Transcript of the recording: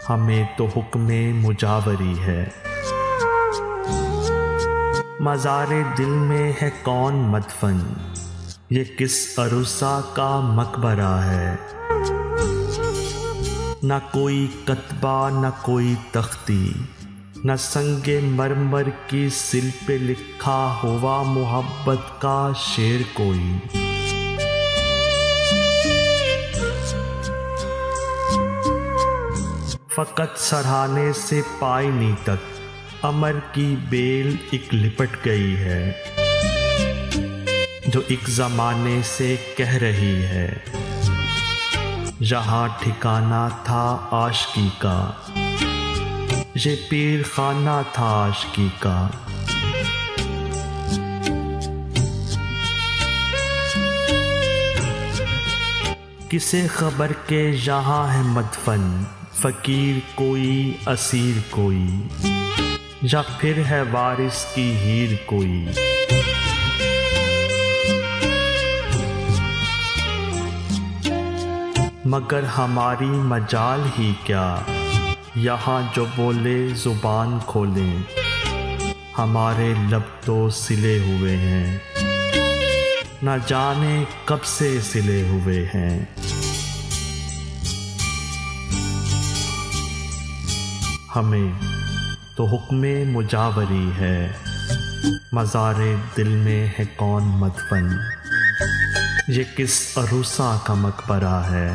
हमें तो हुक्मे मुजावरी है। मज़ारे दिल में है कौन मदफन, ये किस अरुसा का मकबरा है। न कोई कतबा न कोई तख्ती, न संगे मरमर की सिल पे लिखा हुआ मोहब्बत का शेर कोई। फ़कत सराहने से पायनी तक अमर की बेल एक लिपट गई है, जो एक ज़माने से कह रही है, जहाँ ठिकाना था आशिकी का, ये पीर खाना था आशिकी का। किसे खबर के यहाँ है मदफन, फ़कीर कोई असीर कोई, या फिर है वारिस की हीर कोई। मगर हमारी मजाल ही क्या, यहाँ जो बोले ज़ुबान खोलें, हमारे लब तो सिले हुए हैं, न जाने कब से सिले हुए हैं। हमें तो हुक्मे मुजावरी है, मज़ारे दिल में है कौन मदफन, ये किस अरूसा का मकबरा है।